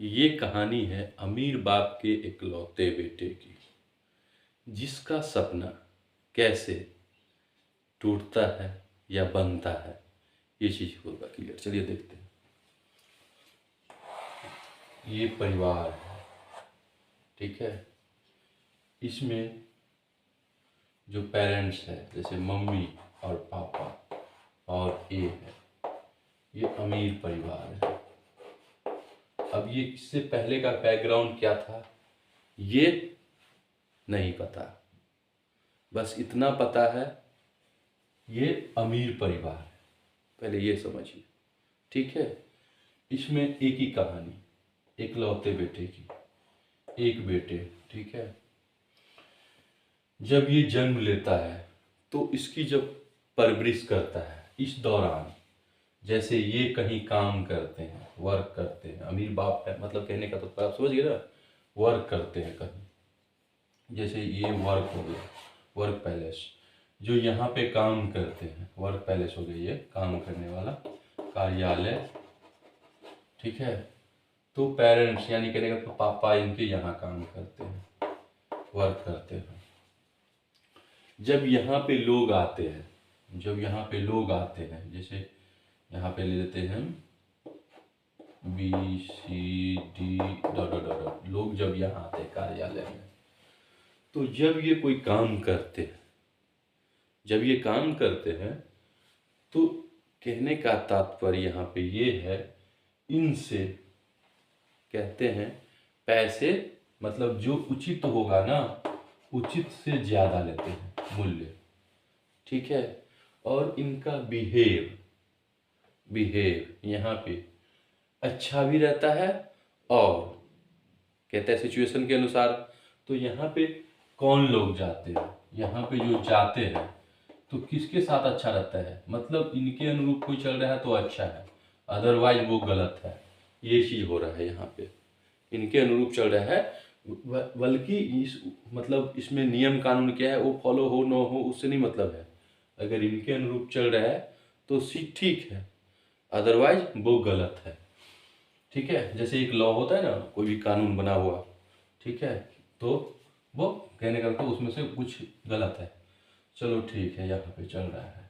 ये कहानी है अमीर बाप के इकलौते बेटे की, जिसका सपना कैसे टूटता है या बनता है, ये चीज़ होगा क्लियर। चलिए देखते हैं। ये परिवार है, ठीक है। इसमें जो पेरेंट्स है, जैसे मम्मी और पापा और ये है, ये अमीर परिवार है। अब ये इससे पहले का बैकग्राउंड क्या था ये नहीं पता, बस इतना पता है ये अमीर परिवार है, पहले ये समझिए, ठीक है। इसमें एक ही कहानी, इकलौते बेटे की, एक बेटे, ठीक है। जब ये जन्म लेता है तो इसकी जब परवरिश करता है, इस दौरान जैसे ये कहीं काम करते हैं, वर्क करते हैं, अमीर बाप है, मतलब कहने का तो आप समझ गए ना, वर्क करते हैं कहीं, जैसे ये वर्क हो गया, वर्क पैलेस, जो यहाँ पे काम करते हैं, वर्क पैलेस हो गया ये काम करने वाला कार्यालय, ठीक है। तो पेरेंट्स यानी कहने का पापा इनके यहाँ काम करते हैं, वर्क करते हैं। जब यहाँ पे लोग आते हैं, जब यहाँ पे लोग आते हैं, जैसे यहाँ पे ले लेते हैं BCD लोग जब यहाँ आते हैं कार्यालय में, तो जब ये कोई काम करते हैं, जब ये काम करते हैं तो कहने का तात्पर्य यहाँ पे ये है, इनसे कहते हैं पैसे, मतलब जो उचित होगा ना, उचित से ज़्यादा लेते हैं मूल्य, ठीक है। और इनका बिहेव यहाँ पे अच्छा भी रहता है, और कहते हैं सिचुएशन के अनुसार। तो यहाँ पे कौन लोग जाते हैं, यहाँ पे जो जाते हैं तो किसके साथ अच्छा रहता है, मतलब इनके अनुरूप कोई चल रहा है तो अच्छा है, अदरवाइज वो गलत है। ये चीज़ हो रहा है यहाँ पे, इनके अनुरूप चल रहा है, बल्कि इस मतलब इसमें नियम कानून क्या है वो फॉलो हो ना हो उससे नहीं मतलब है। अगर इनके अनुरूप चल रहा है तो ठीक है, अदरवाइज वो गलत है, ठीक है। जैसे एक लॉ होता है ना, कोई भी कानून बना हुआ, ठीक है, तो वो कहने का तो उसमें से कुछ गलत है, चलो ठीक है, यहाँ पे चल रहा है।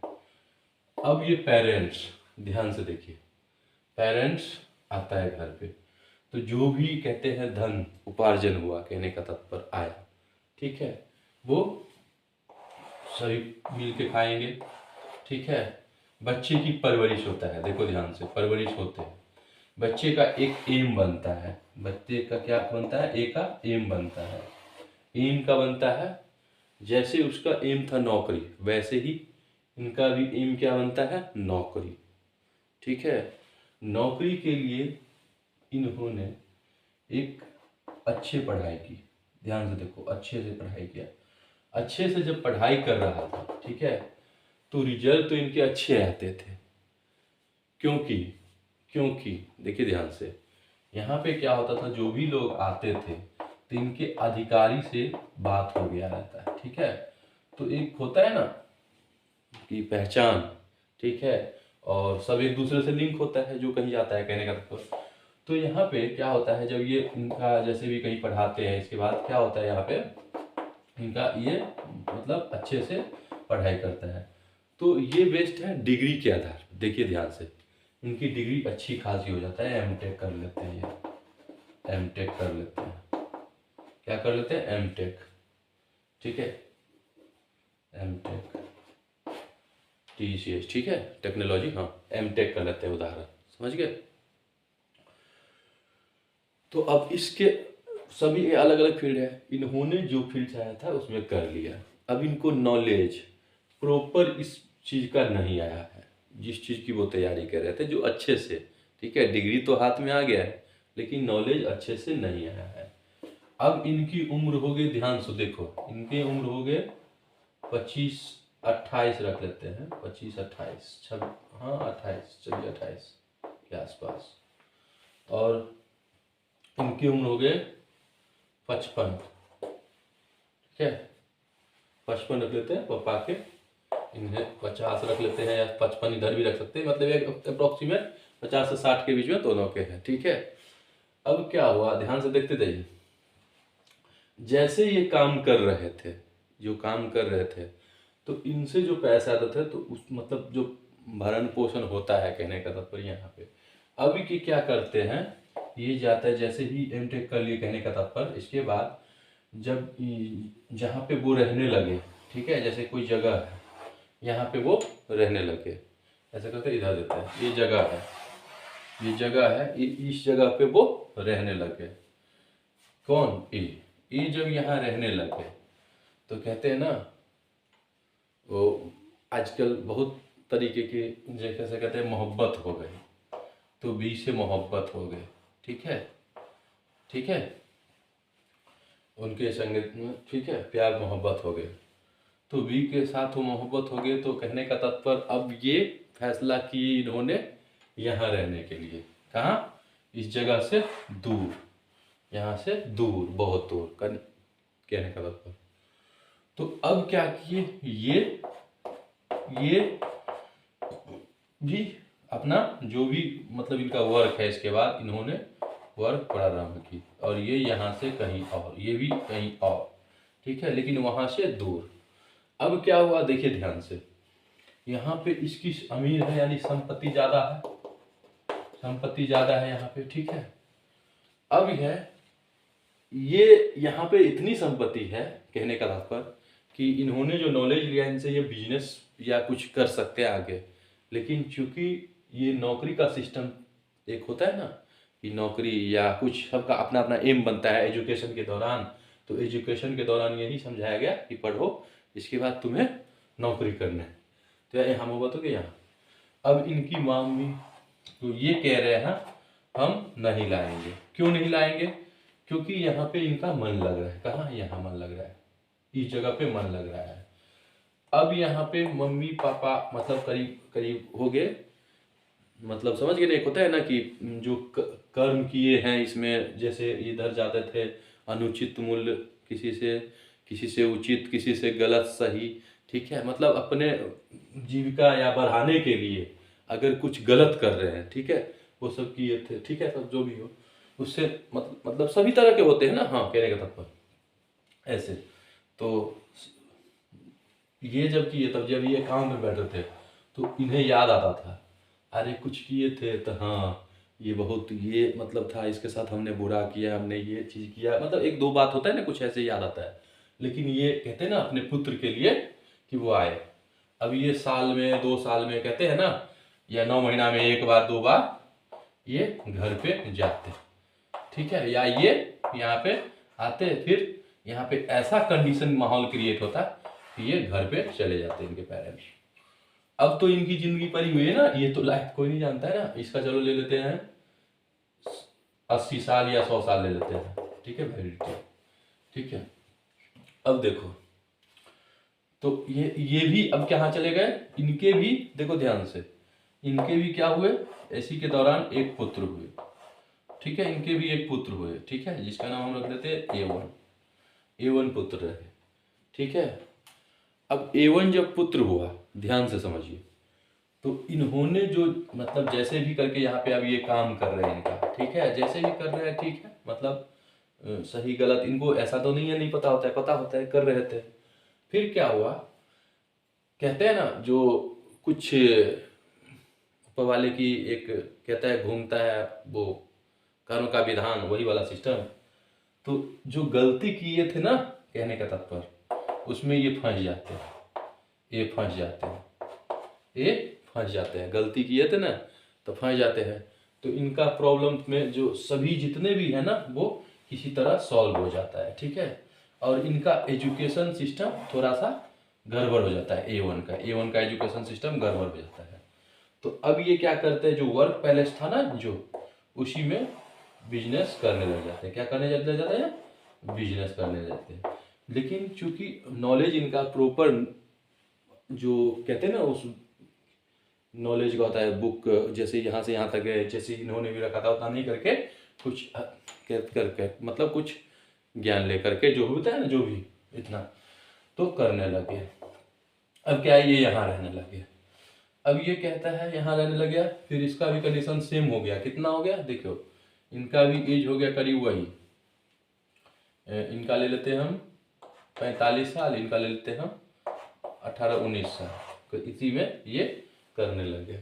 अब ये पेरेंट्स, ध्यान से देखिए, पेरेंट्स आता है घर पे, तो जो भी कहते हैं धन उपार्जन हुआ, कहने का तात्पर्य आया, ठीक है, वो सभी मिल के खाएंगे, ठीक है। बच्चे की परवरिश होता है, देखो ध्यान से, परवरिश होते हैं, बच्चे का एक एम बनता है, बच्चे का क्या बनता है, एक का एम बनता है। एम का बनता है, जैसे उसका एम था नौकरी, वैसे ही इनका भी एम क्या बनता है, नौकरी, ठीक है। नौकरी के लिए इन्होंने एक अच्छे पढ़ाई की, ध्यान से देखो, अच्छे से पढ़ाई किया, अच्छे से जब पढ़ाई कर रहा था, ठीक है, तो रिजल्ट तो इनके अच्छे आते थे, क्योंकि क्योंकि देखिए ध्यान से, यहाँ पे क्या होता था, जो भी लोग आते थे तो इनके अधिकारी से बात हो गया रहता है, ठीक है। तो एक होता है ना कि पहचान, ठीक है, और सब एक दूसरे से लिंक होता है जो कहीं जाता है, कहने का तो यहाँ पे क्या होता है, जब ये इनका जैसे भी कहीं पढ़ाते हैं, इसके बाद क्या होता है यहाँ पे इनका ये मतलब अच्छे से पढ़ाई करता है, तो ये बेस्ड है डिग्री के आधार। देखिए ध्यान से, इनकी डिग्री अच्छी खासी हो जाता है, एमटेक कर लेते हैं, ये एमटेक कर लेते हैं, क्या कर लेते हैं, एमटेक, ठीक है, एमटेक TCS, ठीक है, टेक्नोलॉजी, हाँ, एमटेक कर लेते हैं, उदाहरण समझ गए। तो अब इसके सभी अलग अलग फील्ड है, इन्होंने जो फील्ड चाहा था उसमें कर लिया। अब इनको नॉलेज प्रॉपर इस चीज़ का नहीं आया है, जिस चीज़ की वो तैयारी कर रहे थे, जो अच्छे से, ठीक है, डिग्री तो हाथ में आ गया है लेकिन नॉलेज अच्छे से नहीं आया है। अब इनकी उम्र हो गई, ध्यान से देखो, इनकी उम्र हो गए 25-28 रख लेते हैं, 25-28, हाँ 28, चलिए 28 के आसपास, और इनकी उम्र हो गए 55, ठीक है, 55 रख लेते हैं पापा के, इन्हें 50 रख लेते हैं, या 55 इधर भी रख सकते हैं, मतलब एक अप्रोक्सीमेट 50 से 60 के बीच में दोनों के हैं, ठीक है। अब क्या हुआ, ध्यान से देखते जाइए। जैसे ये काम कर रहे थे, जो काम कर रहे थे, तो इनसे जो पैसा आता था, तो उस मतलब जो भरण पोषण होता है, कहने का तात्पर्य यहाँ पे। अभी की क्या करते हैं, ये जाता है जैसे ही एमटेक कर लिए, कहने का तात्पर्य इसके बाद जब जहाँ पे वो रहने लगे, ठीक है, जैसे कोई जगह है, यहाँ पे वो रहने लगे, ऐसा करके इधर देते हैं, ये जगह है, ये जगह है, इस जगह पे वो रहने लगे। कौन? ई जब यहाँ रहने लगे तो कहते हैं ना, वो आजकल बहुत तरीके के जैसे कहते हैं मोहब्बत हो गई, तो बी से मोहब्बत हो गई, ठीक है, ठीक है, उनके संगत में, ठीक है, प्यार मोहब्बत हो गए, तो बी के साथ वो मोहब्बत हो गए। तो कहने का तात्पर्य अब ये फैसला किए इन्होंने यहाँ रहने के लिए। कहाँ? इस जगह से दूर, यहाँ से दूर, बहुत दूर, कहने का तात्पर्य। तो अब क्या किए, ये भी अपना जो भी मतलब इनका वर्क है, इसके बाद इन्होंने वर्क प्रारंभ की, और ये यहाँ से कहीं और, ये भी कहीं और, ठीक है, लेकिन वहाँ से दूर। अब क्या हुआ, देखिए ध्यान से, यहाँ पे इसकी अमीर है, यानी संपत्ति ज़्यादा है, संपत्ति ज़्यादा है यहाँ पे, ठीक है। अब है ये यहाँ पे इतनी संपत्ति है, कहने का तात्पर्य कि इन्होंने जो नॉलेज लिया, इनसे ये बिजनेस या कुछ कर सकते हैं आगे, लेकिन चूंकि ये नौकरी का सिस्टम एक होता है ना, कि नौकरी या कुछ सबका अपना अपना एम बनता है एजुकेशन के दौरान, तो एजुकेशन के दौरान यही समझाया गया कि पढ़ो, इसके बाद तुम्हें नौकरी करना है, तो यहाँ मोहब्बत हो गया। अब इनकी मम्मी तो ये कह रहे हैं हम नहीं लाएंगे। क्यों नहीं लाएंगे? क्योंकि यहाँ पे इनका मन लग रहा है। कहाँ? यहाँ मन लग रहा है, इस जगह पे मन लग रहा है। अब यहाँ पे मम्मी पापा मतलब करीब करीब हो गए, मतलब समझ गए ना, एक होता है ना कि जो कर्म किए हैं इसमें, जैसे इधर जाते थे अनुचित मूल्य, किसी से उचित, किसी से गलत सही, ठीक है, मतलब अपने जीविका या बढ़ाने के लिए अगर कुछ गलत कर रहे हैं, ठीक है, वो सब किए थे, ठीक है, सब जो भी हो उससे मतलब सभी तरह के होते हैं ना, हाँ, कहने का तात्पर्य ऐसे। तो ये जब किए, तब जब ये काम में बैठे थे तो इन्हें याद आता था, अरे कुछ किए थे तो हाँ, ये बहुत ये मतलब था, इसके साथ हमने बुरा किया, हमने ये चीज़ किया, मतलब एक दो बात होता है ना, कुछ ऐसे याद आता है। लेकिन ये कहते हैं ना अपने पुत्र के लिए कि वो आए, अब ये साल में 2 साल में कहते हैं ना, या 9 महीना में एक बार 2 बार ये घर पे जाते, ठीक है, या ये यहाँ पे आते, फिर यहाँ पे ऐसा कंडीशन माहौल क्रिएट होता कि ये घर पे चले जाते इनके पेरेंट्स। अब तो इनकी जिंदगी परी हुई है ना, ये तो लाइफ कोई नहीं जानता है ना, इसका चलो ले लेते हैं 80 साल या 100 साल ले लेते हैं, ठीक है, वैलिडिटी, ठीक है। अब देखो, तो ये भी अब कहाँ चले गए, इनके भी देखो ध्यान से, इनके भी क्या हुए, इसी के दौरान एक पुत्र हुए, ठीक है, इनके भी एक पुत्र हुए, ठीक है, जिसका नाम हम रख देते हैं A1 पुत्र रहे, ठीक है। अब A1 जब पुत्र हुआ, ध्यान से समझिए, तो इन्होंने जो मतलब जैसे भी करके यहाँ पे अब ये काम कर रहे हैं इनका, ठीक है, जैसे भी कर रहे हैं, ठीक है, मतलब सही गलत इनको ऐसा तो नहीं है, नहीं पता होता है, पता होता है, कर रहे थे। फिर क्या हुआ, कहते हैं ना जो कुछ ऊपर वाले की एक कहता है घूमता है वो कर्म का विधान, वही वाला सिस्टम। तो जो गलती किए थे ना, कहने का तात्पर्य उसमें ये फंस जाते हैं, ये फंस जाते हैं, ये फंस जाते हैं, गलती किए थे ना तो फंस जाते हैं। तो इनका प्रॉब्लम में जो सभी जितने भी है ना, वो किसी तरह सॉल्व हो जाता है, ठीक है। और इनका एजुकेशन सिस्टम थोड़ा सा गड़बड़ हो जाता है, A1 का एजुकेशन सिस्टम गड़बड़ हो जाता है। तो अब ये क्या करते हैं, जो वर्क पैलेस था ना, जो उसी में बिजनेस करने लग जाते हैं। क्या करने लग जाते हैं? बिजनेस करने लग जाते हैं। लेकिन चूंकि नॉलेज इनका प्रॉपर जो कहते हैं ना, उस नॉलेज का होता है बुक, जैसे यहाँ से यहाँ तक है, जैसे इन्होंने भी रखा था उतना नहीं करके, कुछ करके मतलब कुछ ज्ञान लेकर के जो होता है ना, जो भी इतना तो करने लगे। अब क्या है, ये यहाँ रहने लगे। अब ये कहता है यहाँ रहने लग गया, फिर इसका भी कंडीशन सेम हो गया। कितना हो गया देखो, इनका भी एज हो गया करीब वही, इनका ले लेते हैं हम 45 साल, इनका ले लेते हैं हम 18-19 साल, तो इसी में ये करने लगे।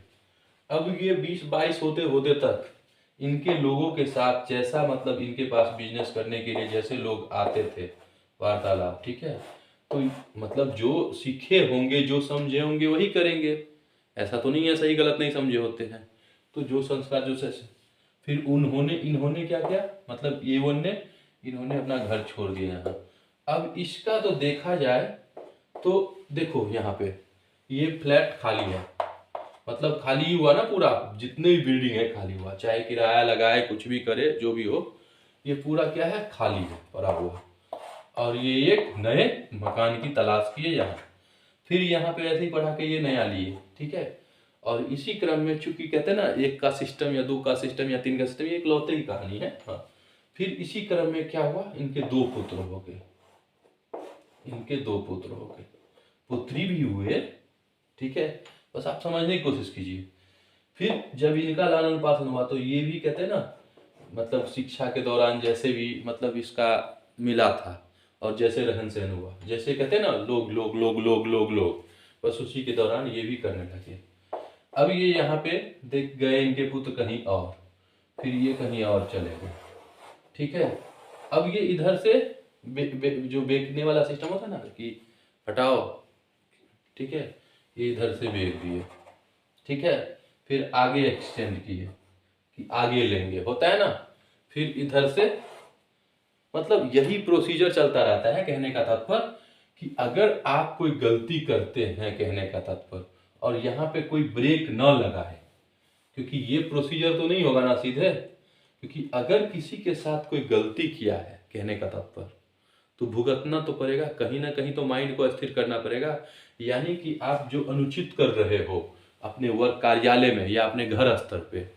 अब ये 20-22 होते होते तक इनके लोगों के साथ जैसा मतलब इनके पास बिजनेस करने के लिए जैसे लोग आते थे वार्तालाप, ठीक है, तो मतलब जो सीखे होंगे जो समझे होंगे वही करेंगे, ऐसा तो नहीं है सही गलत नहीं समझे होते हैं। तो जो संस्कार जो फिर इन्होंने क्या किया, मतलब ये वन ने इन्होंने अपना घर छोड़ दिया यहाँ। अब इसका तो देखा जाए तो देखो यहाँ पे ये फ्लैट खाली है, मतलब खाली ही हुआ ना पूरा, जितने भी बिल्डिंग है खाली हुआ, चाहे किराया लगाए कुछ भी करे जो भी हो, ये पूरा क्या है खाली है पड़ा हुआ। और ये एक नए मकान की तलाश किए यहाँ, फिर यहाँ पे ऐसे ही पढ़ा के ये नया लिए, ठीक है। और इसी क्रम में चूंकि कहते हैं ना एक का सिस्टम या दो का सिस्टम या तीन का सिस्टम, ये एक लौते की कहानी है। हाँ, फिर इसी क्रम में क्या हुआ, इनके दो पुत्र हो गए, इनके दो पुत्र हो गए, पुत्री भी हुए, ठीक है, बस आप समझने की कोशिश कीजिए। फिर जब इनका लालन पालन हुआ तो ये भी कहते हैं ना मतलब शिक्षा के दौरान जैसे भी मतलब इसका मिला था और जैसे रहन सहन हुआ, जैसे कहते हैं ना लोग लोग लोग लोग लोग लोग, बस उसी के दौरान ये भी करने लगे। अब ये यहाँ पे देख गए इनके पुत्र कहीं और, फिर ये कहीं और चले गए, ठीक है। अब ये इधर से जो बेचने वाला सिस्टम होता है ना कि हटाओ, ठीक है, ये इधर से बेच दिए, ठीक है, फिर आगे एक्सटेंड किए कि आगे लेंगे, होता है ना, फिर इधर से मतलब यही प्रोसीजर चलता रहता है। कहने का तात्पर्य कि अगर आप कोई गलती करते हैं, कहने का तात्पर्य, और यहाँ पे कोई ब्रेक न लगाए, क्योंकि ये प्रोसीजर तो नहीं होगा ना सीधे, क्योंकि अगर किसी के साथ कोई गलती किया है, कहने का तात्पर्य, तो भुगतना तो पड़ेगा, कहीं ना कहीं तो माइंड को स्थिर करना पड़ेगा। यानी कि आप जो अनुचित कर रहे हो अपने वर्क कार्यालय में या अपने घर स्तर पे,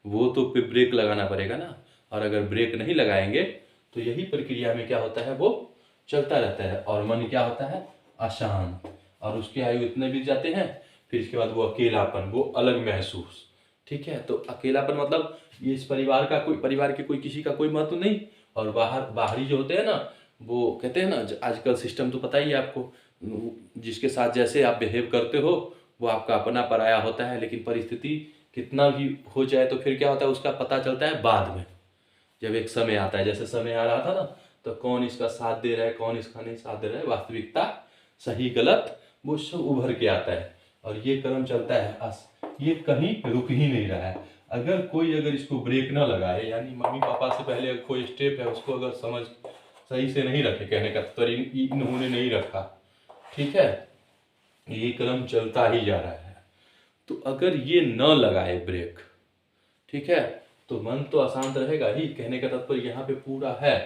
वो तो पे ब्रेक लगाना पड़ेगा ना। और अगर ब्रेक नहीं लगाएंगे तो यही प्रक्रिया में क्या होता है, वो चलता रहता है और मन क्या होता है, अशांत, और उसके आयु इतने बीत जाते हैं, फिर इसके बाद वो अकेलापन, वो अलग महसूस, ठीक है। तो अकेलापन मतलब ये इस परिवार का कोई, परिवार के कोई किसी का कोई महत्व नहीं, और बाहरी जो होते हैं ना, वो कहते हैं ना आजकल सिस्टम तो पता ही है आपको, जिसके साथ जैसे आप बिहेव करते हो वो आपका अपना पराया होता है। लेकिन परिस्थिति कितना भी हो जाए तो फिर क्या होता है, उसका पता चलता है बाद में, जब एक समय आता है, जैसे समय आ रहा था ना, तो कौन इसका साथ दे रहा है कौन इसका नहीं साथ दे रहा है, वास्तविकता सही गलत वो सब उभर के आता है। और ये क्रम चलता है, ये कहीं रुक ही नहीं रहा है। अगर इसको ब्रेक ना लगाए, यानी मम्मी पापा से पहले कोई स्टेप है उसको अगर समझ सही से नहीं रखे, कहने का तो इन्होंने नहीं रखा, ठीक है, ये क्रम चलता ही जा रहा है। तो अगर ये न लगाए ब्रेक, ठीक है, तो मन तो अशांत रहेगा ही, कहने का तात्पर्य यहाँ पे पूरा है,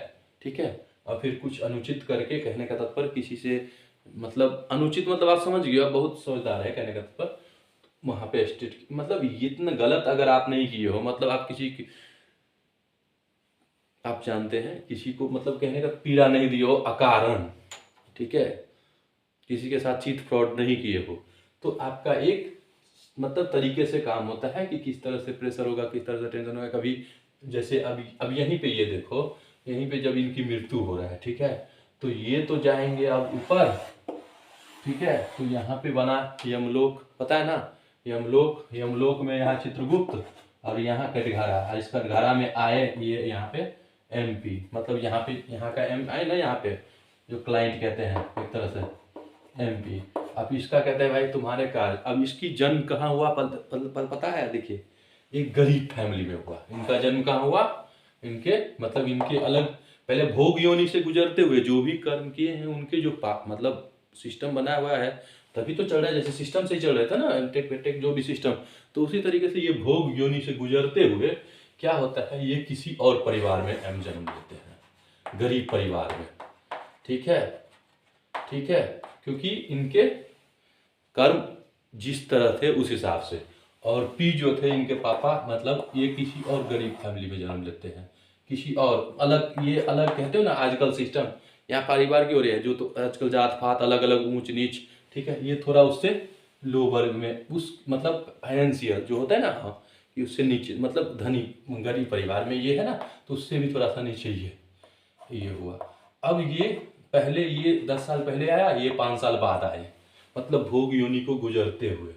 ठीक है। और फिर कुछ अनुचित करके, कहने का तात्पर्य किसी से मतलब अनुचित मतलब आप समझ गए, आप बहुत समझदार है, कहने का तात्पर्य वहां पे स्टेट मतलब इतना गलत अगर आप नहीं किए हो, मतलब आप किसी की, आप जानते हैं किसी को मतलब कहने का पीड़ा नहीं दिए हो अकारण, ठीक है, किसी के साथ चीट फ्रॉड नहीं किए हो, तो आपका एक मतलब तरीके से काम होता है कि किस तरह से प्रेशर होगा, किस तरह से टेंशन होगा। कभी जैसे अब यहीं पे ये देखो, यहीं पे जब इनकी मृत्यु हो रहा है, ठीक है, तो ये तो जाएंगे अब ऊपर, ठीक है, तो यहाँ पे बना यमलोक, पता है ना, यमलोक में यहाँ चित्रगुप्त, और यहाँ कटघरा, और इस कटघरा में आए ये यहाँ पे MP, मतलब यहाँ पे यहाँ का M आए ना, यहाँ पे जो क्लाइंट कहते हैं एक तरह से MP। अब इसका कहते हैं भाई तुम्हारे कार्य, अब इसकी जन्म कहाँ हुआ पता है, देखिए एक गरीब फैमिली में हुआ, इनका जन्म कहाँ हुआ, इनके मतलब इनके अलग पहले भोग योनि से गुजरते हुए जो भी कर्म किए हैं उनके जो पाप मतलब सिस्टम बना हुआ है, तभी तो चल रहा है, जैसे सिस्टम से ही चल रहा था ना टेक जो भी सिस्टम, तो उसी तरीके से ये भोग योनि से गुजरते हुए क्या होता है, ये किसी और परिवार में जन्म लेते हैं, गरीब परिवार में, ठीक है, ठीक है, क्योंकि इनके कर्म जिस तरह थे उस हिसाब से। और पी जो थे इनके पापा, मतलब ये किसी और गरीब फैमिली में जन्म लेते हैं, किसी और अलग, ये अलग कहते हो ना आजकल सिस्टम यहाँ परिवार की हो रही है, जो तो आजकल जात पात अलग अलग ऊंच नीच, ठीक है, ये थोड़ा उससे लो वर्ग में, उस मतलब फाइनेंशियल जो होता है ना, हाँ, कि उससे नीचे, मतलब धनी गरीब परिवार में ये है ना, तो उससे भी थोड़ा सा नीचे ये हुआ। अब ये पहले, ये 10 साल पहले आया, ये 5 साल बाद आए, मतलब भोग योनि को गुजरते हुए।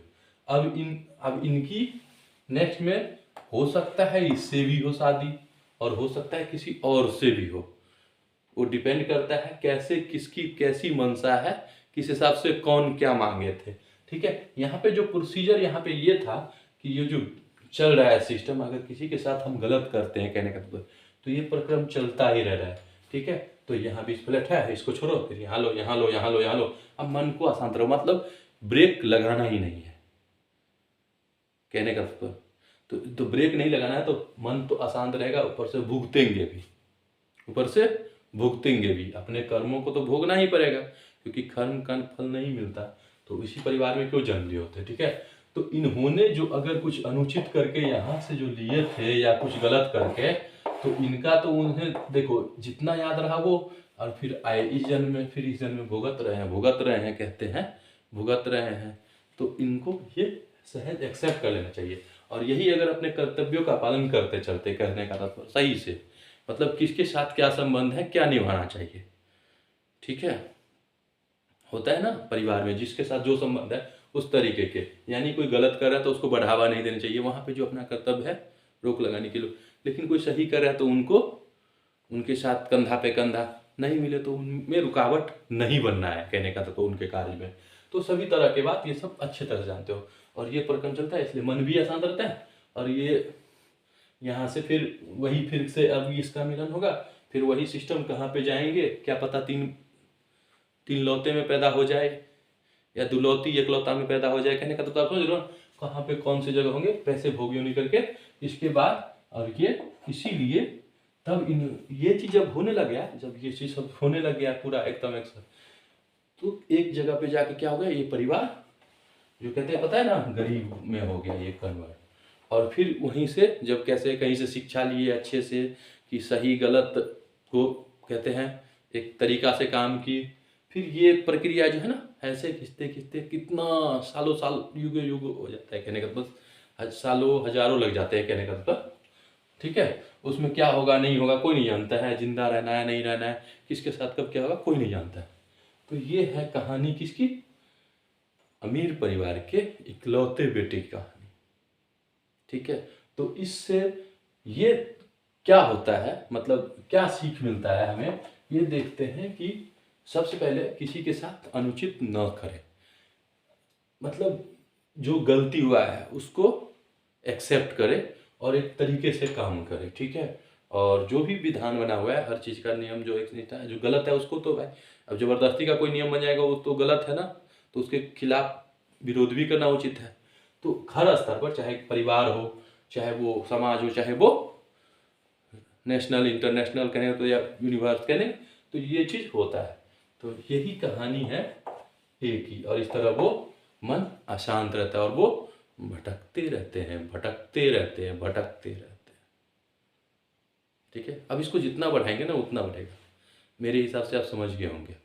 अब इनकी नेक्स्ट में हो सकता है इससे भी हो शादी, और हो सकता है किसी और से भी हो। वो डिपेंड करता है कैसे, किसकी कैसी मंशा है, किस हिसाब से कौन क्या मांगे थे। ठीक है, यहाँ पे जो प्रोसीजर यहाँ पे ये था कि ये जो चल रहा है सिस्टम, अगर किसी के साथ हम गलत करते हैं, कहने का तो ये प्रक्रम चलता ही रह रहा है। ठीक है, तो यहाँ 20 प्लेट है, इसको छोड़ो, फिर यहाँ लो, यहाँ लो, यहाँ लो, यहाँ लो। अब मन को अशांत रहो, मतलब ब्रेक लगाना ही नहीं है, कहने का तो ब्रेक नहीं लगाना है, तो मन तो अशांत रहेगा, ऊपर से भुगतेंगे भी, ऊपर से भुगतेंगे भी, अपने कर्मों को तो भोगना ही पड़ेगा, क्योंकि कर्म का फल नहीं मिलता, तो इसी परिवार में क्यों जन्म लिए होते। ठीक है, तो इन्होंने जो अगर कुछ अनुचित करके यहाँ से जो लिए थे, या कुछ गलत करके, तो इनका तो उन्हें देखो जितना याद रहा वो, और फिर आए इस जन्म में, फिर इस जन्म में भुगत रहे हैं, कहते हैं भुगत रहे हैं। तो इनको ये सहज एक्सेप्ट कर लेना चाहिए, और यही अगर अपने कर्तव्यों का पालन करते चलते, कहने का तात्पर्य सही से, मतलब किसके साथ क्या संबंध है, क्या निभाना चाहिए। ठीक है, होता है ना परिवार में जिसके साथ जो संबंध है उस तरीके के, यानी कोई गलत कर रहा है तो उसको बढ़ावा नहीं देना चाहिए, वहाँ पे जो अपना कर्तव्य है रोक लगाने के लिए। लेकिन कोई सही कर रहा है तो उनको, उनके साथ कंधा पे कंधा, नहीं मिले तो उनमें रुकावट नहीं बनना है, कहने का तो उनके कार्य में। तो सभी तरह के बात ये सब अच्छे तरह जानते हो, और ये प्रक्रम चलता है, इसलिए मन भी अशांत रहता है। और ये यहाँ से फिर वही, फिर से अब इसका मिलन होगा, फिर वही सिस्टम, कहाँ पे जाएंगे क्या पता, तीन लौते में पैदा हो जाए, या दुलौती एकलौता में पैदा हो जाए, कहने का तो आप समझ लो कहाँ पे कौन सी जगह होंगे, पैसे भोग योनि करके इसके बाद। और ये इसीलिए तब ये चीज जब होने लग गया, जब ये चीज सब होने लग गया पूरा एकदम एक साथ, तो एक जगह पे जाके क्या हो गया, ये परिवार जो कहते हैं पता है ना, गरीब में हो गया ये कन्वर्ट। और फिर वहीं से जब कैसे कहीं से शिक्षा लिए अच्छे से, कि सही गलत को कहते हैं एक तरीका से काम की, फिर ये प्रक्रिया जो है ना, ऐसे खींचते खींचते कितना सालों साल, युग युग हो जाता है, कहने का बस सालों हजारों लग जाते हैं, कहने का मतलब। ठीक है, उसमें क्या होगा नहीं होगा कोई नहीं जानता है, जिंदा रहना है नहीं रहना है, किसके साथ कब क्या होगा कोई नहीं जानता है। तो ये है कहानी किसकी, अमीर परिवार के इकलौते बेटे की कहानी। ठीक है, तो इससे ये क्या होता है, मतलब क्या सीख मिलता है हमें, ये देखते हैं कि सबसे पहले किसी के साथ अनुचित न करें, मतलब जो गलती हुआ है उसको एक्सेप्ट करे और एक तरीके से काम करे। ठीक है, और जो भी विधान बना हुआ है, हर चीज़ का नियम जो एक नहीं है, जो गलत है उसको तो भाई, अब जबरदस्ती का कोई नियम बन जाएगा वो तो गलत है ना, तो उसके खिलाफ विरोध भी करना उचित है। तो हर स्तर पर, चाहे परिवार हो, चाहे वो समाज हो, चाहे वो नेशनल इंटरनेशनल कहें तो, या यूनिवर्स कहें, तो ये चीज़ होता है। तो यही कहानी है एक ही, और इस तरह वो मन अशांत रहता है, और वो भटकते रहते हैं, भटकते रहते हैं, भटकते रहते हैं। ठीक है, अब इसको जितना बढ़ाएंगे ना उतना बढ़ेगा, मेरे हिसाब से आप समझ गए होंगे।